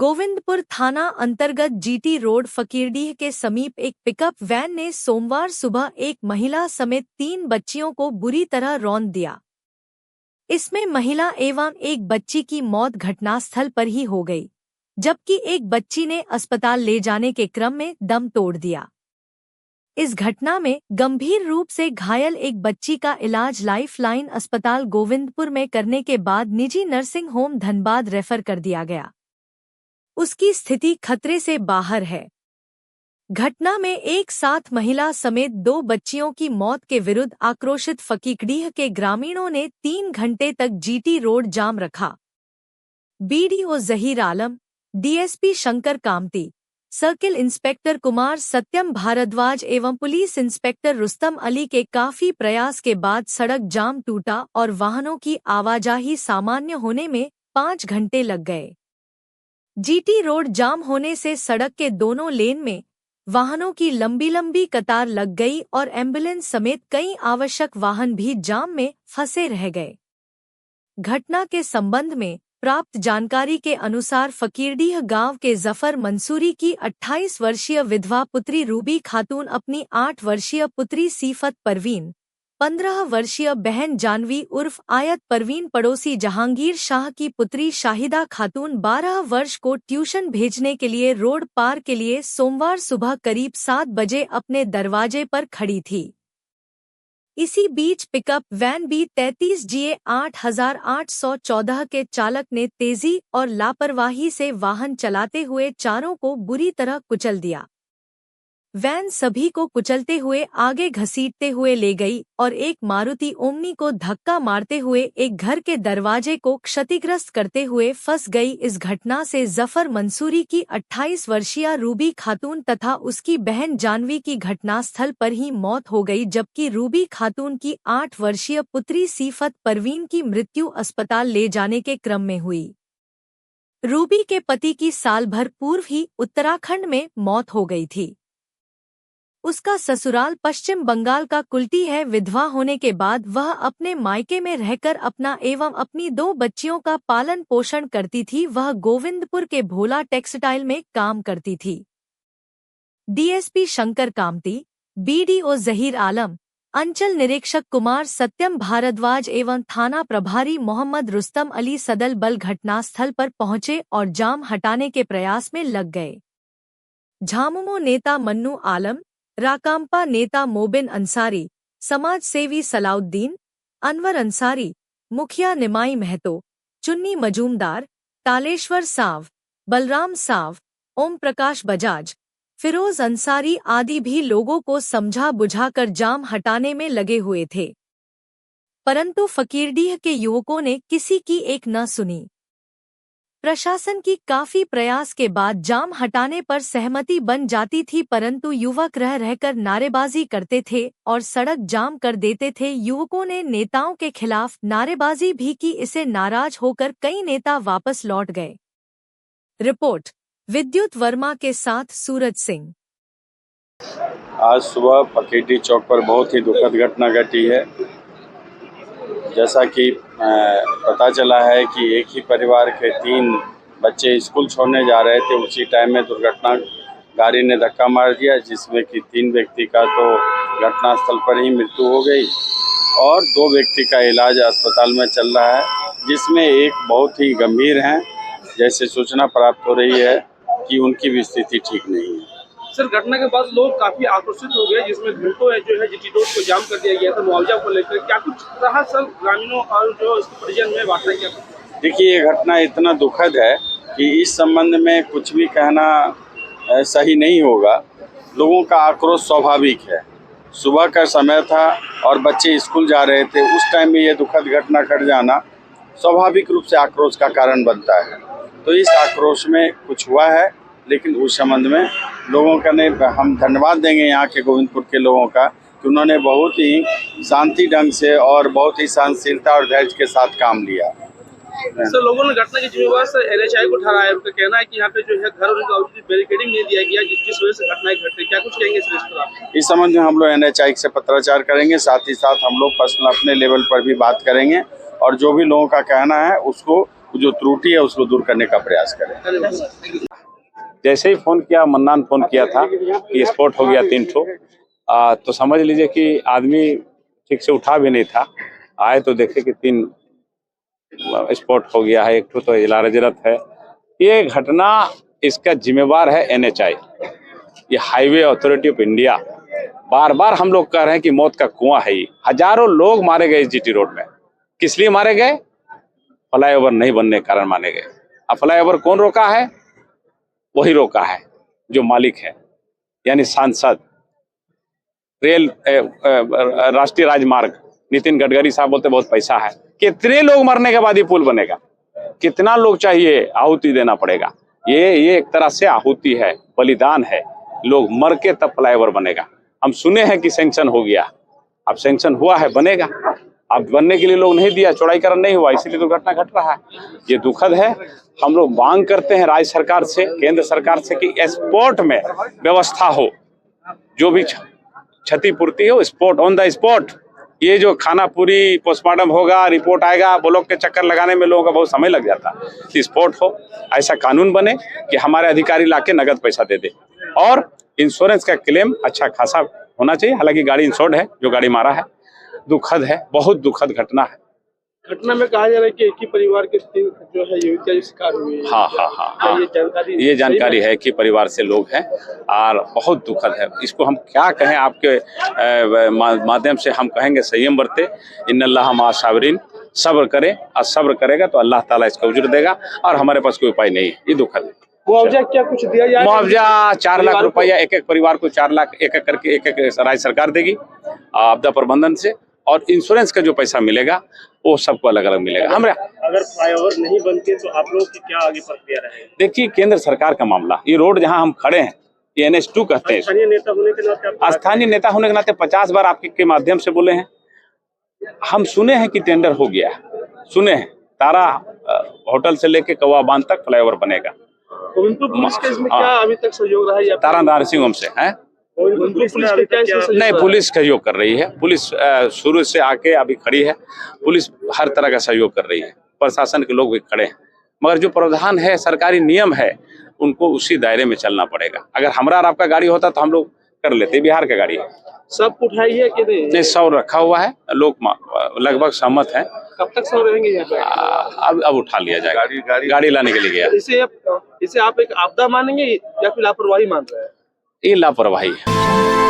गोविंदपुर थाना अंतर्गत GT road Fakirdih के समीप एक पिकअप वैन ने सोमवार सुबह एक महिला समेत 3 बच्चियों को बुरी तरह रौंद दिया। इसमें महिला एवं एक बच्ची की मौत घटनास्थल पर ही हो गई, जबकि एक बच्ची ने अस्पताल ले जाने के क्रम में दम तोड़ दिया। इस घटना में गंभीर रूप से घायल एक बच्ची का इलाज लाइफलाइन अस्पताल गोविंदपुर में करने के बाद निजी नर्सिंग होम धनबाद रेफर कर दिया गया। उसकी स्थिति खतरे से बाहर है। घटना में एक साथ महिला समेत 2 बच्चियों की मौत के विरुद्ध आक्रोशित फकीरडीह के ग्रामीणों ने 3 घंटे तक जीटी रोड जाम रखा। BDO Zaheer Alam, DSP Shankar Kamati, circle inspector Kumar Satyam Bharadwaj एवं पुलिस इंस्पेक्टर रुस्तम अली के काफी प्रयास के बाद सड़क जाम टूटा और वाहनों की आवाजाही सामान्य होने में 5 घंटे लग गए। जीटी रोड जाम होने से सड़क के दोनों लेन में वाहनों की लंबी लंबी कतार लग गई और एम्बुलेंस समेत कई आवश्यक वाहन भी जाम में फंसे रह गए। घटना के संबंध में प्राप्त जानकारी के अनुसार फकीरडीह गांव के जफर मंसूरी की 28 वर्षीय विधवा पुत्री रूबी खातून अपनी 8 वर्षीय पुत्री सीफत परवीन, 15 वर्षीय बहन जानवी उर्फ आयत परवीन, पड़ोसी जहांगीर शाह की पुत्री शाहिदा खातून 12 वर्ष को ट्यूशन भेजने के लिए रोड पार के लिए सोमवार सुबह करीब 7 बजे अपने दरवाजे पर खड़ी थी। इसी बीच पिकअप वैन बी 33 GA 8814 के चालक ने तेजी और लापरवाही से वाहन चलाते हुए चारों को बुरी तरह कुचल दिया। वैन सभी को कुचलते हुए आगे घसीटते हुए ले गई और एक मारुति ओमनी को धक्का मारते हुए एक घर के दरवाजे को क्षतिग्रस्त करते हुए फंस गई। इस घटना से जफर मंसूरी की 28 वर्षीय रूबी खातून तथा उसकी बहन जानवी की घटनास्थल पर ही मौत हो गई, जबकि रूबी खातून की 8 वर्षीय पुत्री सीफत परवीन की मृत्यु अस्पताल ले जाने के क्रम में हुई। रूबी के पति की साल भर पूर्व ही उत्तराखंड में मौत हो गई थी। उसका ससुराल पश्चिम बंगाल का कुल्टी है। विधवा होने के बाद वह अपने मायके में रहकर अपना एवं अपनी 2 बच्चियों का पालन पोषण करती थी। वह गोविंदपुर के भोला टेक्सटाइल में काम करती थी। डीएसपी शंकर कामती, बीडीओ जहीर आलम, अंचल निरीक्षक कुमार सत्यम भारद्वाज एवं थाना प्रभारी मोहम्मद रुस्तम अली सदल बल घटनास्थल पर पहुंचे और जाम हटाने के प्रयास में लग गए। झामुमो नेता मन्नू आलम, राकांपा नेता मोबिन अंसारी, समाज सेवी सलाउद्दीन, अनवर अंसारी, मुखिया निमाई महतो, चुन्नी मजूमदार, तालेश्वर साव, बलराम साव, ओम प्रकाश बजाज, फिरोज अंसारी आदि भी लोगों को समझा बुझाकर जाम हटाने में लगे हुए थे, परंतु फकीरडीह के युवकों ने किसी की एक न सुनी। प्रशासन की काफी प्रयास के बाद जाम हटाने पर सहमति बन जाती थी, परंतु युवक रह रहकर नारेबाजी करते थे और सड़क जाम कर देते थे। युवकों ने नेताओं के खिलाफ नारेबाजी भी की। इससे नाराज होकर कई नेता वापस लौट गए। रिपोर्ट विद्युत वर्मा के साथ सूरज सिंह। आज सुबह फकीरडीह चौक पर बहुत ही दुखद घटना घटी है। जैसा कि पता चला है कि एक ही परिवार के 3 बच्चे स्कूल छोड़ने जा रहे थे, उसी टाइम में दुर्घटना गाड़ी ने धक्का मार दिया, जिसमें कि 3 व्यक्ति का तो घटनास्थल पर ही मृत्यु हो गई और 2 व्यक्ति का इलाज अस्पताल में चल रहा है, जिसमें एक बहुत ही गंभीर हैं। जैसे सूचना प्राप्त हो रही है कि उनकी भी स्थिति ठीक नहीं है। सर, घटना के बाद लोग काफी आक्रोशित हो गए, जिसमें घंटों जो है जीटी रोड को जाम कर दिया गया था मुआवजा को लेकर। क्या कुछ रहा सर ग्रामीणों और जो इसके परिजन में वार्ता किया? देखिए, ये घटना इतना दुखद है कि इस संबंध में कुछ भी कहना सही नहीं होगा। लोगों का आक्रोश स्वाभाविक है। सुबह का समय था और बच्चे स्कूल जा रहे थे, उस टाइम में ये दुखद घटना घट जाना स्वाभाविक रूप से आक्रोश का कारण बनता है। तो इस आक्रोश में कुछ हुआ है, लेकिन उस संबंध में लोगों का ने हम धन्यवाद देंगे यहाँ के गोविंदपुर के लोगों का कि उन्होंने बहुत ही शांति ढंग से और बहुत ही सहनशीलता और धैर्य के साथ काम लिया। सर, लोगों ने घटना की जिम्मेवार सर NHAI को ठहराया है। उनका कहना है कि यहाँ पे जो है घर और बैरिकेडिंग नहीं दिया गया, जिस वजह से घटनाएं घटती। क्या कुछ कहेंगे सर इस पर? इस संबंध में हम लोग NHAI से पत्राचार करेंगे, साथ ही साथ हम लोग पर्सनल अपने लेवल पर भी बात करेंगे और जो भी लोगों का कहना है उसको जो त्रुटि है उसको दूर करने का प्रयास करें। जैसे ही फोन किया, मन्नान फोन किया था कि स्पॉट हो गया 3 ठो, तो समझ लीजिए कि आदमी ठीक से उठा भी नहीं था। आए तो देखे कि 3 स्पॉट हो गया है, 1 ठो तो इलाजरत है। ये घटना, इसका जिम्मेवार है NHI, ये हाईवे अथॉरिटी ऑफ इंडिया। बार बार हम लोग कह रहे हैं कि मौत का कुआं है ये। हजारों लोग मारे गए GT रोड में। किस लिए मारे गए? फ्लाईओवर नहीं बनने के कारण मारे गए। अब फ्लाईओवर कौन रोका है? वही रोका है जो मालिक है, यानी सांसद। रेल राष्ट्रीय राजमार्ग नितिन गडकरी साहब बोलते बहुत पैसा है। कितने लोग मरने के बाद ये पुल बनेगा? कितना लोग चाहिए? आहुति देना पड़ेगा। ये एक तरह से आहुति है, बलिदान है। लोग मर के तब फ्लाईओवर बनेगा। हम सुने हैं कि सैंक्शन हो गया, अब सैंक्शन हुआ है, बनेगा। अब बनने के लिए लोग नहीं दिया, चौड़ाईकरण नहीं हुआ, इसीलिए दुर्घटना घट रहा है। ये दुखद है। हम लोग मांग करते हैं राज्य सरकार से, केंद्र सरकार से कि स्पॉट में व्यवस्था हो, जो भी क्षतिपूर्ति हो, स्पॉट ऑन द स्पॉट। ये जो खाना पूरी पोस्टमार्टम होगा, रिपोर्ट आएगा, ब्लॉक के चक्कर लगाने में लोगों का बहुत समय लग जाता है। स्पॉट हो, ऐसा कानून बने कि हमारे अधिकारी लाके नगद पैसा दे दे। और इंश्योरेंस का क्लेम अच्छा खासा होना चाहिए। हालांकि गाड़ी इंश्योर्ड है, जो गाड़ी मारा है। दुखद है, बहुत दुखद घटना है। घटना में कहा जा रहा है कि एक ही परिवार के 3 जो है युवतियां शिकार हुई है। हाँ। ये जानकारी है कि परिवार से लोग हैं और बहुत दुखद है। इसको हम क्या कहें, आपके माध्यम से हम कहेंगे संयम बरते। इन्नल्लाह मा साबिरीन, सब्र करें, और सब्र करेगा तो अल्लाह ताला इसका उज्र देगा, और हमारे पास कोई उपाय नहीं है। ये दुखद है। मुआवजा क्या कुछ दिया जाएगा? मुआवजा 4 लाख रुपया एक परिवार को 4 लाख एक करके एक राज्य सरकार देगी आपदा प्रबंधन से। और इंश्योरेंस का जो पैसा मिलेगा वो सबको अलग अलग मिलेगा। अगर फ्लाईओवर नहीं बनते तो आप लोग की क्या आगे प्रक्रिया रहेगी? देखिए, केंद्र सरकार का मामला, ये रोड जहां हम खड़े हैं, ये NH2 कहते हैं। स्थानीय नेता होने के नाते, स्थानीय नेता होने के नाते 50 बार आपके के माध्यम से बोले हैं। हम सुने हैं कि टेंडर हो गया, सुने हैं तारा होटल से लेके कौवा बांध तक फ्लाईओवर बनेगा। गोविंदपुर पुलिस के इसमें क्या अभी तक सहयोग रहा है? तारा नरसिंह होम से है नहीं, पुलिस सहयोग कर रही है। पुलिस शुरू से आके अभी खड़ी है। पुलिस हर तरह का सहयोग कर रही है, प्रशासन के लोग भी खड़े हैं। मगर जो प्रावधान है, सरकारी नियम है, उनको उसी दायरे में चलना पड़ेगा। अगर हमारा और आपका गाड़ी होता तो हम लोग कर लेते। बिहार का गाड़ी है, सब उठाई है कि नहीं? 100 रखा हुआ है, लोग लगभग सहमत हैं। कब तक 100 रहेंगे यहाँ पे? अब उठा लिया जाएगा। गाड़ी लाने के लिए गया। इसे आप एक आपदा मानेंगे या फिर लापरवाही मान रहे हैं? ये लापरवाही है।